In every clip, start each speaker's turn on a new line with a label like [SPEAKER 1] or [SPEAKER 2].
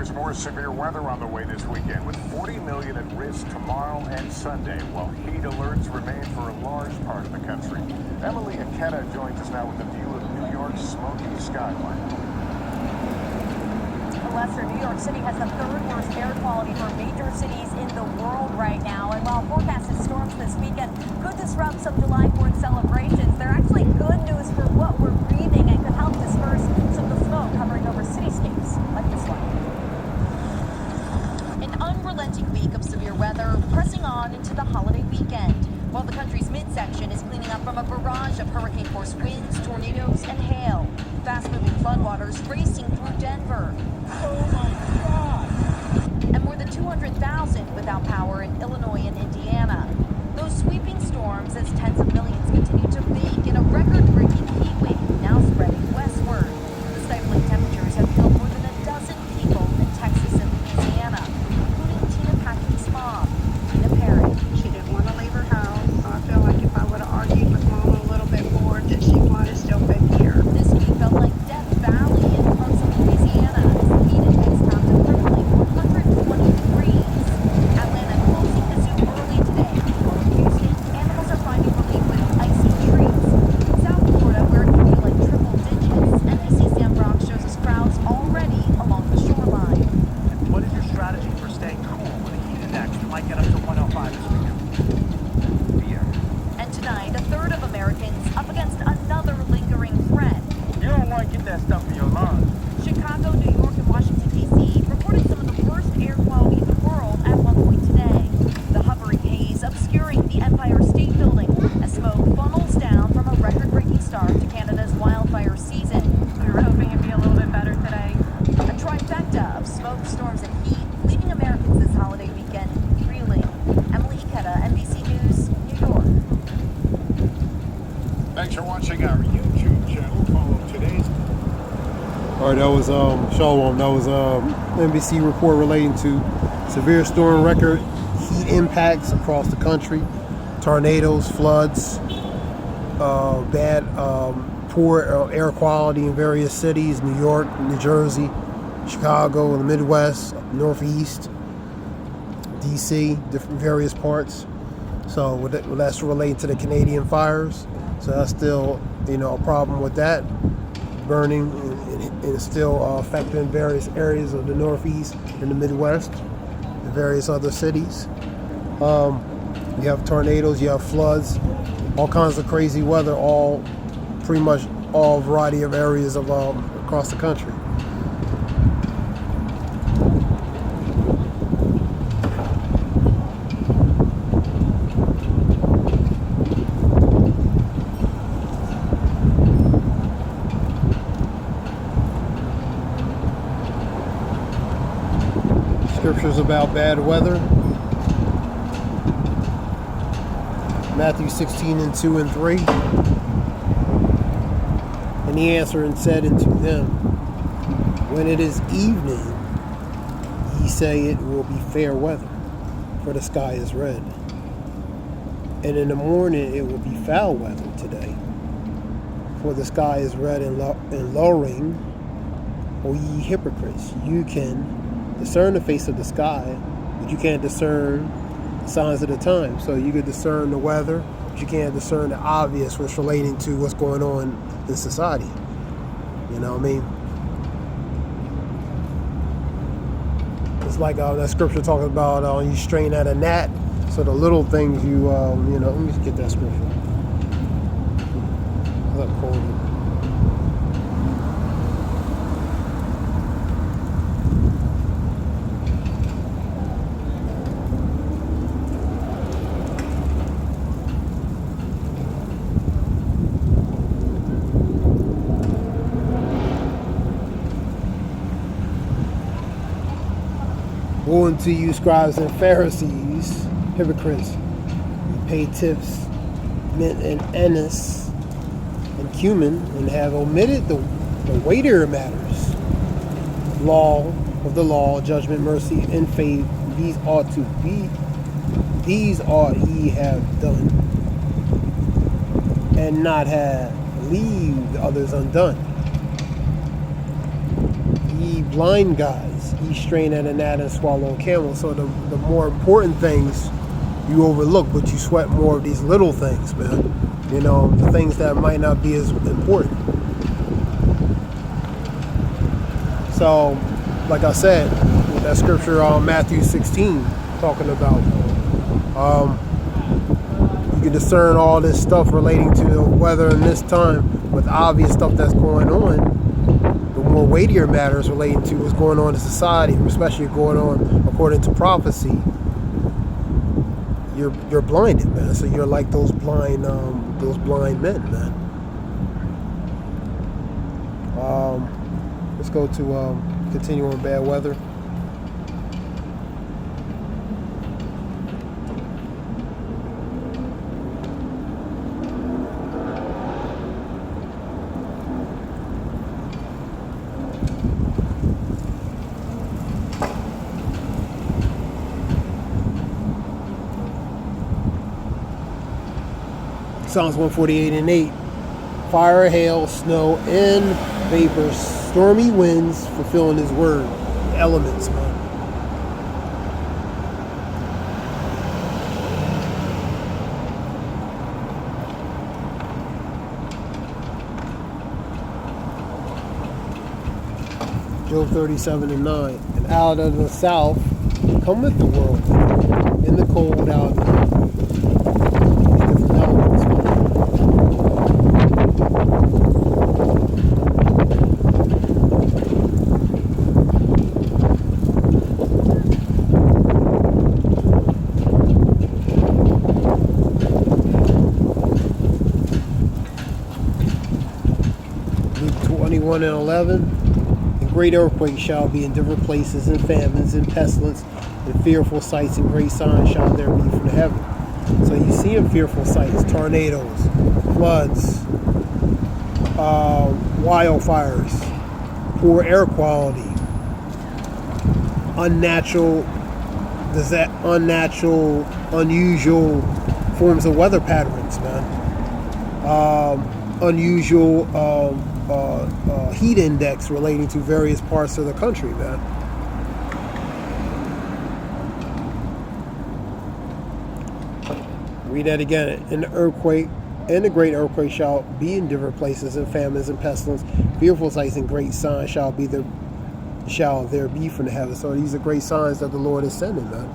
[SPEAKER 1] there's more severe weather on the way this weekend, with 40 million at risk tomorrow and Sunday, while heat alerts remain for a large part of the country. Emily Aketa joins us now with a view of New York's smoky skyline.
[SPEAKER 2] Lester, New York City has the third worst air quality for major cities in the world right now. And while forecasted storms this weekend could disrupt some July 4th celebrations, they're actually good news for what we're breathing and could help disperse some of the smoke covering over cityscapes like this one. An unrelenting week of severe weather pressing on into the holiday weekend, while the country's midsection is cleaning up from a barrage of hurricane-force winds, tornadoes, and hail. Fast-moving floodwaters racing through Denver.
[SPEAKER 3] Oh my God!
[SPEAKER 2] And more than 200,000 without power in Illinois and Indiana. Those sweeping storms as tens of millions continue to bake in a record-breaking heat wave now spreading westward. The stifling temperatures have killed more than a dozen people in Texas and Louisiana, including Tina Patrick's mom, Tina Perry.
[SPEAKER 4] She didn't want to leave her house. I feel like if I would have argued with Mom a little bit more, that she might have still been here.
[SPEAKER 2] This week felt like Death Valley in parts of Louisiana as the heat index found a crippling 120 degrees. Atlanta closing the zoo early today. While in Houston, animals are finding relief with icy trees. In South Florida, where it can feel like triple digits, NBC.fambrough shows us crowds already along the shoreline.
[SPEAKER 3] What is your strategy for staying cool when the heat index might get up to 105 this weekend? Beer.
[SPEAKER 2] And tonight, a third of Americans up against another lingering threat.
[SPEAKER 3] You don't want to get that stuff in your lungs.
[SPEAKER 2] Chicago, New York, and Washington, D.C. reported some of the worst air quality in the world at one point today. The hovering haze obscuring the Empire State Building as smoke funnels down from a record-breaking start to Canada's wildfire season. We were hoping it'd be a little bit better today. A trifecta of smoke, storms, and heat, leaving Americans this holiday weekend reeling. Emily Aketa, NBC News, New York.
[SPEAKER 1] Thanks for watching our YouTube channel. Follow today's...
[SPEAKER 5] All right, that was Shalom. That was NBC report relating to severe storm record, heat impacts across the country, tornadoes, floods, bad, poor air quality in various cities: New York, New Jersey, Chicago, the Midwest, Northeast, DC, different various parts. So that's related to the Canadian fires. So that's still, a problem with that burning, and it's still affecting various areas of the Northeast and the Midwest and various other cities. You have tornadoes, you have floods, all kinds of crazy weather, pretty much all variety of areas of across the country. Scriptures about bad weather. Matthew 16:2-3. And he answered and said unto them, when it is evening, ye say it will be fair weather, for the sky is red. And in the morning it will be foul weather today, for the sky is red and lowering. O ye hypocrites, you can discern the face of the sky, but you can't discern the signs of the time. So you can discern the weather, but you can't discern the obvious, what's relating to what's going on in society. You know what I mean? It's like that scripture talking about you strain at a gnat. So the little things let me just get that scripture. That's cool. Woe unto you, scribes and Pharisees, hypocrites! You pay tithes, mint and anise and cumin, and have omitted the weightier matters: law of the law, judgment, mercy, and faith. These ought ye have done, and not have leave the others undone. Ye blind guys. Each strain at a gnat and swallow a camel. So the more important things you overlook, but you sweat more of these little things, man. You know, the things that might not be as important. So, like I said, with that scripture on Matthew 16 talking about, you can discern all this stuff relating to the weather in this time with obvious stuff that's going on. The more weightier matters relating to what's going on in society, especially going on according to prophecy, you're blinded, man. So you're like those blind men, man. Let's go to continue on bad weather. Psalms 148 and 8. Fire, hail, snow, and vapors, stormy winds, fulfilling his word. The elements, man. Job 37 and 9. And out of the south cometh the world, in the cold out of the different elements, man. Luke 21 and 11. Great earthquakes shall be in different places, and famines, and pestilence, and fearful sights, and great signs shall there be from heaven. So you see in fearful sights, tornadoes, floods, wildfires, poor air quality, unusual forms of weather patterns, man. Unusual heat index relating to various parts of the country, man. Read that again. In the earthquake, and the great earthquake shall be in different places, and famines and pestilence, fearful sights and great signs shall there be from the heavens. So these are great signs that the Lord is sending, man.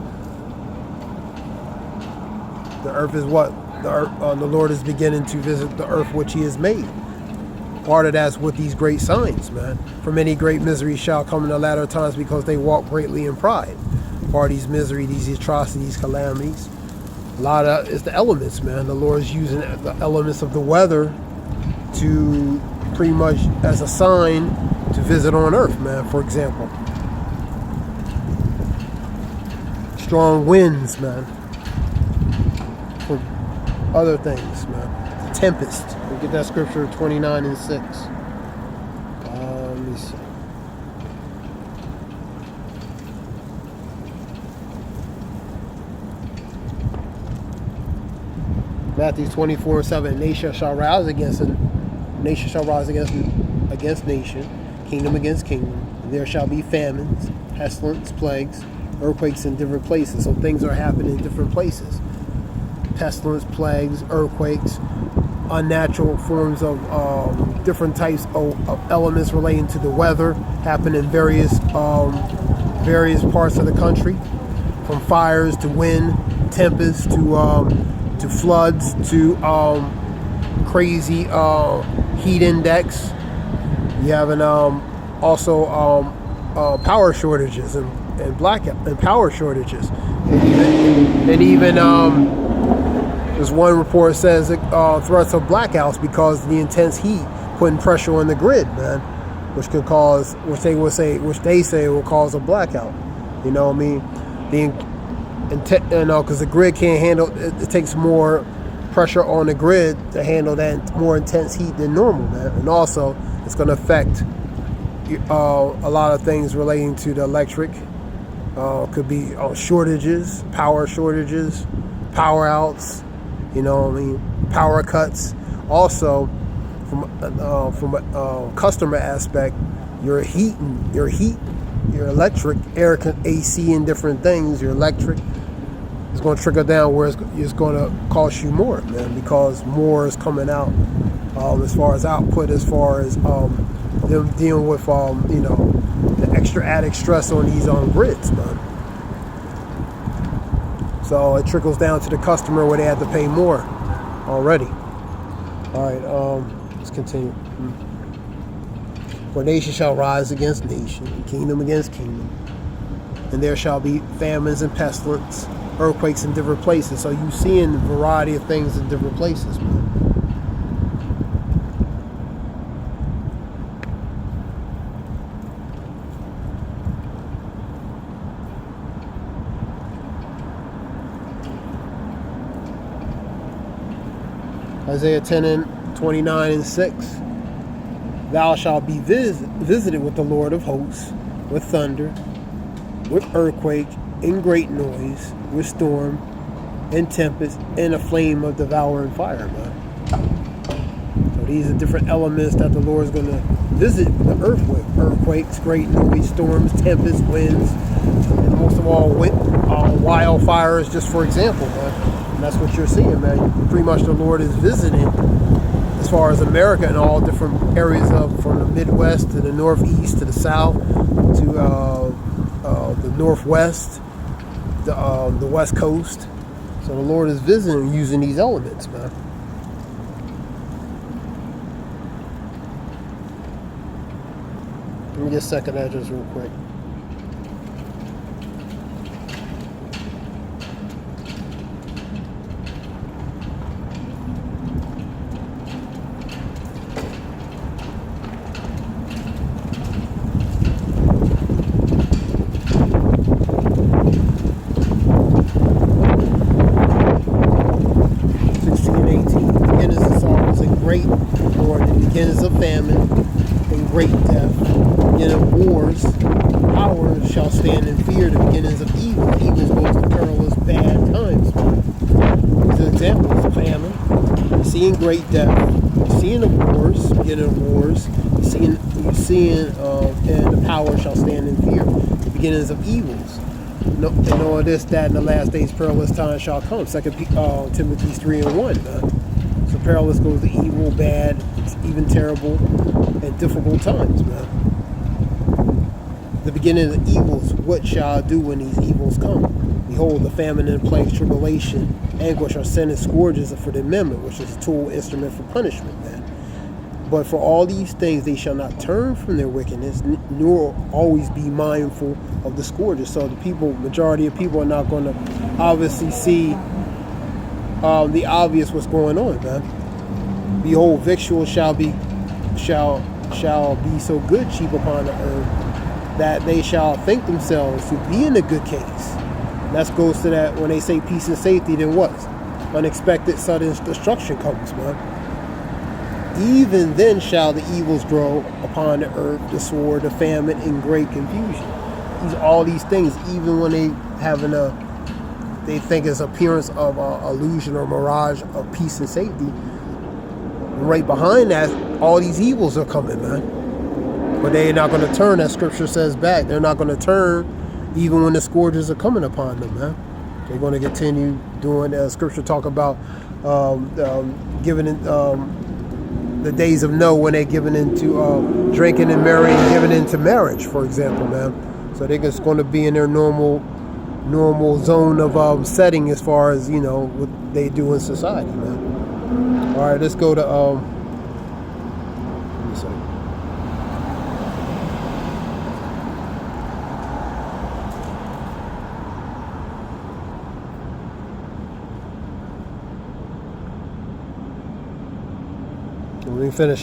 [SPEAKER 5] The earth is what? The Lord is beginning to visit the earth which he has made. Part of that's with these great signs, man. For many great miseries shall come in the latter times, because they walk greatly in pride. Part of these misery, these atrocities, calamities. A lot of it's the elements, man. The Lord is using the elements of the weather to pretty much as a sign to visit on earth, man. For example, strong winds, man. For other things, man. The tempest. We get that scripture 29 and 6. Let me see. Matthew 24 and 7. Nation shall rise against nation, kingdom against kingdom. There shall be famines, pestilence, plagues, earthquakes in different places. So things are happening in different places. Pestilence, plagues, earthquakes, unnatural forms of different types of elements relating to the weather happen in various parts of the country, from fires to wind, tempests to floods to crazy heat index. You have also power shortages and power shortages, and even there's one report says threats of blackouts because of the intense heat putting pressure on the grid, man, which they say will cause a blackout. You know what I mean? Because the grid can't handle it takes more pressure on the grid to handle that more intense heat than normal, man. And also it's going to affect a lot of things relating to the electric. Could be shortages, power outs, you know what I mean, power cuts. Also, from a customer aspect, your heat, your electric, air, AC, and different things, your electric is going to trickle down where it's going to cost you more, man, because more is coming out as far as output, as far as them dealing with the extra added stress on these grids, man. So it trickles down to the customer where they have to pay more already. All right, let's continue. For nation shall rise against nation, and kingdom against kingdom, and there shall be famines and pestilence, earthquakes in different places. So you seeing a variety of things in different places, man. Isaiah 10:29-6. Thou shalt be visited with the Lord of hosts, with thunder, with earthquake, and great noise, with storm, and tempest, and a flame of devouring fire, man. So these are different elements that the Lord is going to visit the earth with. Earthquakes, great noise, storms, tempests, winds, and most of all, wildfires, just for example, man. And that's what you're seeing, man. Pretty much the Lord is visiting as far as America and all different areas from the Midwest to the Northeast to the South to the Northwest, the West Coast. So the Lord is visiting using these elements, man. Let me get second address real quick. Beginnings of famine and great death, beginning of wars, power shall stand in fear, the beginnings of evil. Evil goes to perilous bad times. These are examples of famine, seeing great death, seeing the wars, beginning of wars, seeing and the power shall stand in fear, the beginnings of evils. And all this, that in the last days perilous times shall come. 2 Timothy 3:1. So perilous goes to evil, bad, even terrible, and difficult times, man. The beginning of the evils, what shall I do when these evils come? Behold, the famine and plagues, tribulation, anguish are sent as scourges for the amendment, which is a tool, instrument for punishment, man. But for all these things, they shall not turn from their wickedness, nor always be mindful of the scourges. So the majority of people are not going to obviously see the obvious what's going on, man. Behold, victuals shall be so good cheap upon the earth that they shall think themselves to be in a good case. That goes to that when they say peace and safety, then what? Unexpected sudden destruction comes, man. Even then shall the evils grow upon the earth, the sword, the famine, and great confusion. All these things, even when they they think it's appearance of illusion or mirage of peace and safety. Right behind that, all these evils are coming, man. But they're not going to turn, as Scripture says back. They're not going to turn even when the scourges are coming upon them, man. They're going to continue doing, as Scripture talk about, giving in, the days of Noah when they're giving into drinking and marrying, giving into marriage, for example, man. So they're just going to be in their normal zone of setting as far as, what they do in society, man. All right, let's go to let me see. Let me finish.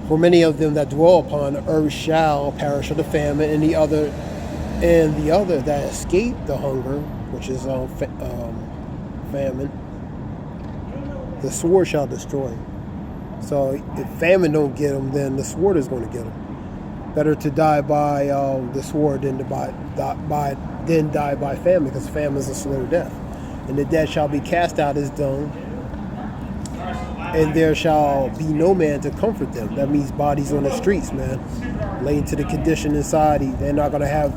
[SPEAKER 5] For many of them that dwell upon the earth shall perish of the famine, and the other that escape the hunger, which is famine, the sword shall destroy. So if famine don't get them, then the sword is going to get them. Better to die by the sword than die by famine, because famine is a slow death. And the dead shall be cast out as dung, and there shall be no man to comfort them. That means bodies on the streets, man, laying to the condition in society. They're not going to have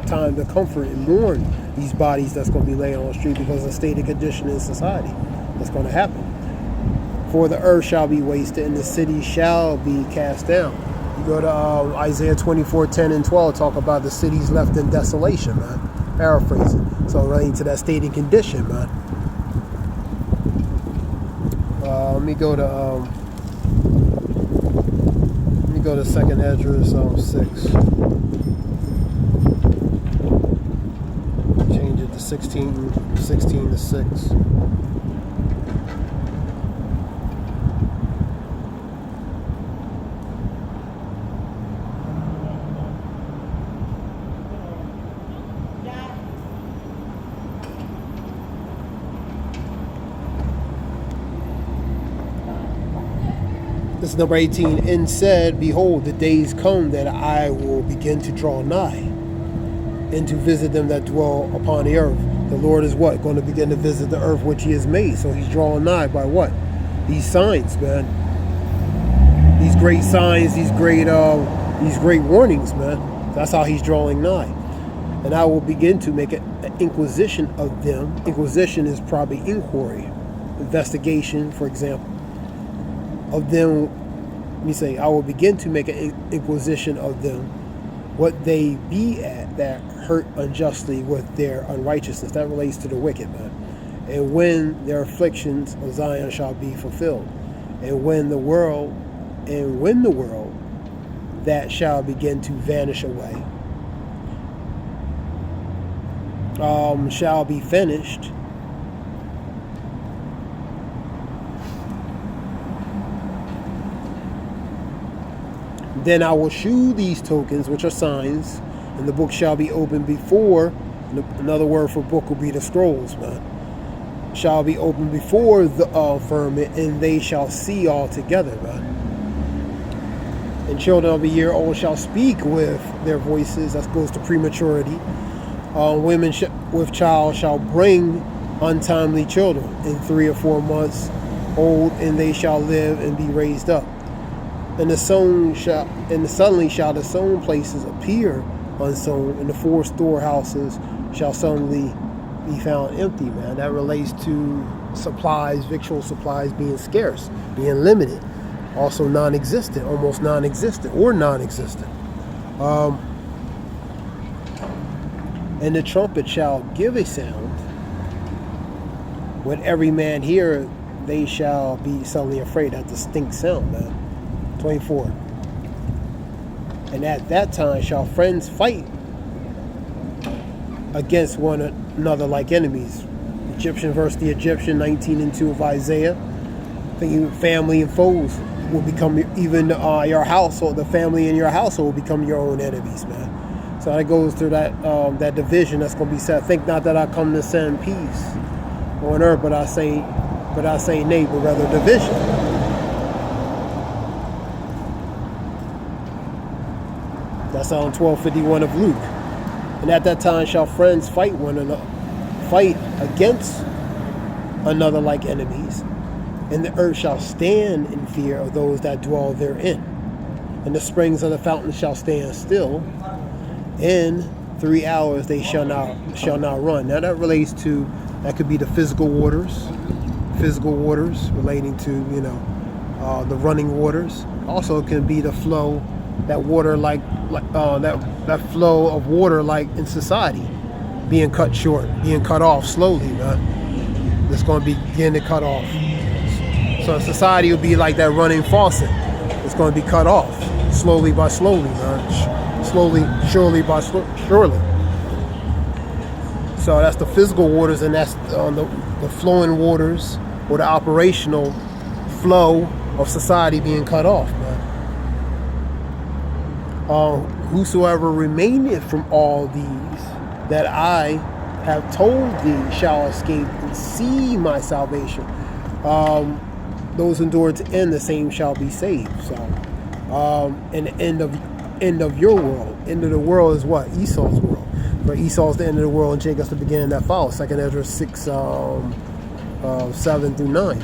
[SPEAKER 5] time to comfort and mourn these bodies that's going to be laying on the street because of the state of condition in society. That's going to happen. For the earth shall be wasted, and the city shall be cast down. You go to Isaiah 24:10 and 12, talk about the cities left in desolation, man. Paraphrasing. So relating to that state and condition, man. Let me go to 2nd Ezra 6. Change it to 16 to 6. This is number 18. And said, behold, the days come that I will begin to draw nigh and to visit them that dwell upon the earth. The Lord is what? Going to begin to visit the earth which he has made. So he's drawing nigh by what? These signs, man. These great signs, these great warnings, man. That's how he's drawing nigh. And I will begin to make an inquisition of them. Inquisition is probably inquiry, investigation, for example. Of them, let me say, I will begin to make an inquisition of them, what they be at that hurt unjustly with their unrighteousness. That relates to the wicked, man. And when their afflictions of Zion shall be fulfilled, and when the world that shall begin to vanish away shall be finished, then I will shew these tokens, which are signs, and the book shall be opened before. Another word for book will be the scrolls, man. Shall be opened before the firmament, and they shall see all together, man. And children of a year old shall speak with their voices. That goes to prematurity. Women with child shall bring untimely children in 3 or 4 months old, and they shall live and be raised up. And suddenly shall the sown places appear unsown, and the 4 storehouses shall suddenly be found empty, man. That relates to supplies, victual supplies being scarce, being limited, also non-existent, almost non-existent, or non-existent. And the trumpet shall give a sound. When every man hear, they shall be suddenly afraid. That distinct sound, man. 24. And at that time shall friends fight against one another like enemies. Egyptian versus the Egyptian, 19 and 2 of Isaiah. Thinking family and foes will become, even your household, the family in your household will become your own enemies, man. So that goes through that division that's going to be set. Think not that I come to send peace on earth, but I say nay, but rather division. That's on 12:51 of Luke. And at that time shall friends fight against another like enemies, and the earth shall stand in fear of those that dwell therein. And the springs of the fountain shall stand still. In 3 hours they shall not run. Now that relates to, that could be the physical waters relating to the running waters. Also it can be the flow, that water that flow of water like in society being cut short, being cut off slowly, man. It's going to begin to cut off. So society will be like that running faucet. It's going to be cut off slowly by slowly, man. Slowly, surely by surely. So that's the physical waters, and that's the flowing waters, or the operational flow of society being cut off, man. Whosoever remaineth from all these that I have told thee shall escape and see my salvation. Those endure to end, the same shall be saved. So, and the end of your world. End of the world is what? Esau's world. But Esau's the end of the world, and Jacob's the beginning that follows. 2nd Ezra 6, 7 through 9.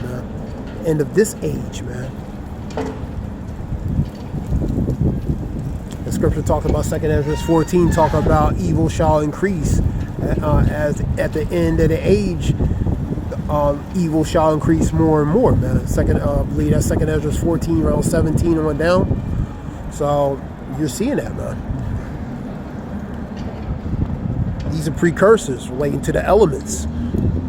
[SPEAKER 5] end of this age, man. The scripture talks about 2 Ezra 14, talk about evil shall increase. As at the end of the age, evil shall increase more and more, man. I believe that's 2 Ezra 14, around 17 and went down. So you're seeing that, man. These are precursors relating to the elements,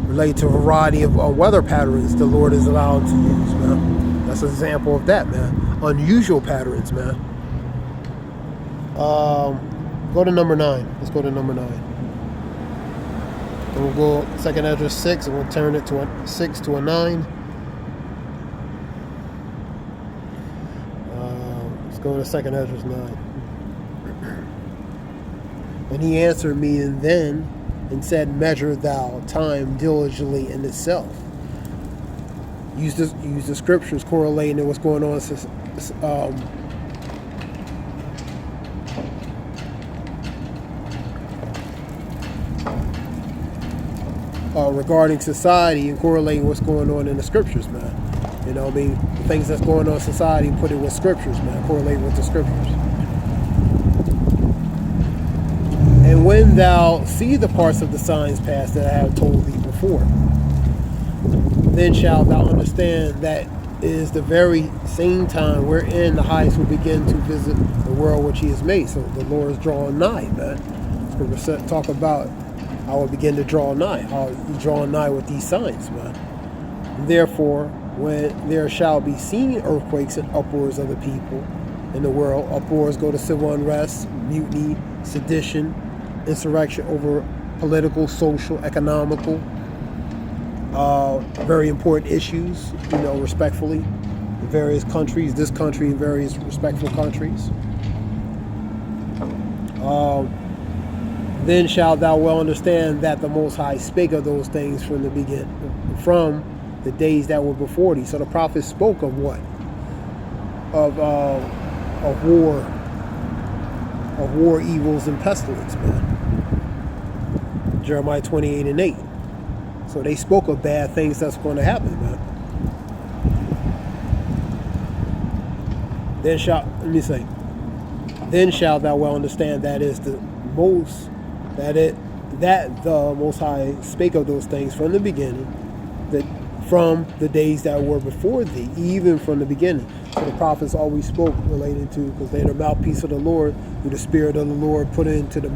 [SPEAKER 5] relating to a variety of weather patterns the Lord is allowed to use, man. That's an example of that, man. Unusual patterns, man. Go to number 9. Let's go to number 9. And we'll go 2 Ezra 6, and we'll turn it to a 6 to a 9. Let's go to 2 Ezra 9. And he answered me and said, measure thou time diligently in itself. Use the scriptures correlating to what's going on regarding society, and correlating what's going on in the scriptures, man. You know what I mean? The things that's going on in society, put it with scriptures, man. Correlate with the scriptures. And when thou see the parts of the signs past that I have told thee before, then shalt thou understand that it is the very same time wherein the highest will begin to visit the world which he has made. So the Lord is drawing nigh, man. Scripture talk about how will begin to draw nigh, how he drawing nigh with these signs, man. Therefore, when there shall be seen earthquakes and uproars of the people in the world, uproars go to civil unrest, mutiny, sedition, insurrection over political, social, economical, very important issues, you know, respectfully, in various countries, this country and various respectful countries. Then shalt thou well understand that the Most High spake of those things from the beginning, from the days that were before thee. So the prophet spoke of what? Of war, evils, and pestilence, man. Jeremiah 28 and 8. So they spoke of bad things that's going to happen, man. Then shalt thou well understand that is the most that the Most High spake of those things from the beginning, that from the days that were before thee, even from the beginning. So the prophets always spoke relating to, because they're the mouthpiece of the Lord, through the Spirit of the Lord put into the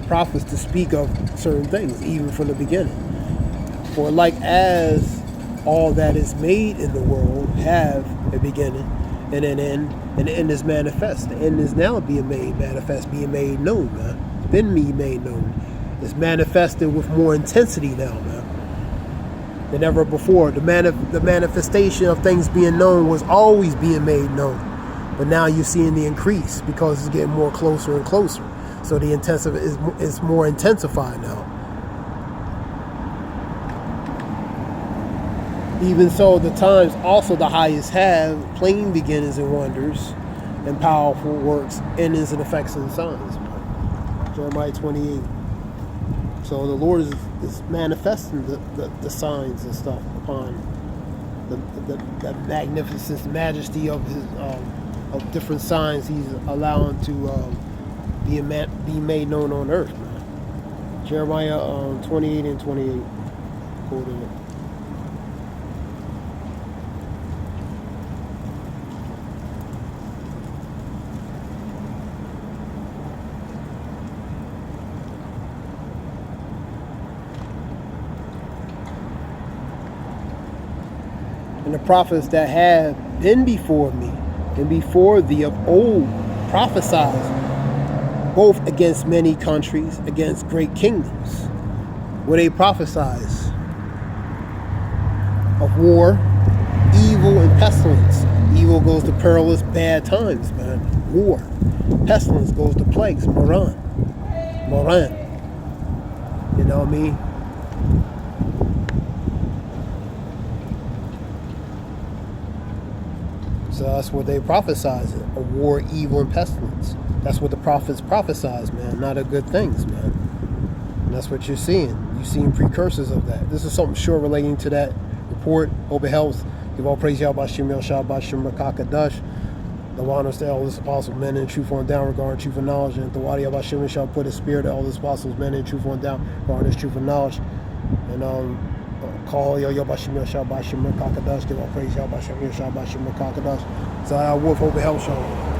[SPEAKER 5] prophets to speak of certain things, even from the beginning. For like as all that is made in the world have a beginning and an end, and the end is manifest. The end is now being made manifest, being made known, man. Been made known. It's manifested with more intensity now, man, than ever before. The manifestation of things being known was always being made known, but now you're seeing the increase because it's getting more closer and closer. So the intensive is more intensified now. Even so, the times also the highest have plain beginnings and wonders, and powerful works, endings and effects and signs. Jeremiah 28. So the Lord is manifesting the signs and stuff upon the magnificence, majesty of his of different signs he's allowing to be made known on earth, man. Jeremiah 28 and 28 quoted it. And the prophets that have been before me and before thee of old prophesied, both against many countries, against great kingdoms, where they prophesize of war, evil, and pestilence. Evil goes to perilous bad times, man. War. Pestilence goes to plagues. Moran. You know what I mean? So that's what they prophesize, a war, evil, and pestilence. That's what the prophets prophesize, man. Not a good things, man. And that's what you're seeing. You're seeing precursors of that. This is something short relating to that report. Hope it helps. Give all praise Yahweh Shem El Shabbat Shem Rakakadash. The honors to all his apostles, men in truth on down regarding truth and knowledge. And the Wadi Yahweh Shem shall put his spirit to all his apostles, men in truth on down regarding his truth and knowledge. And call Yahweh Shem El Shabbat Shem Rakakadash. Give all praise Yahweh Shem El Shabbat Shem Rakakadash. So I wolf over hell show.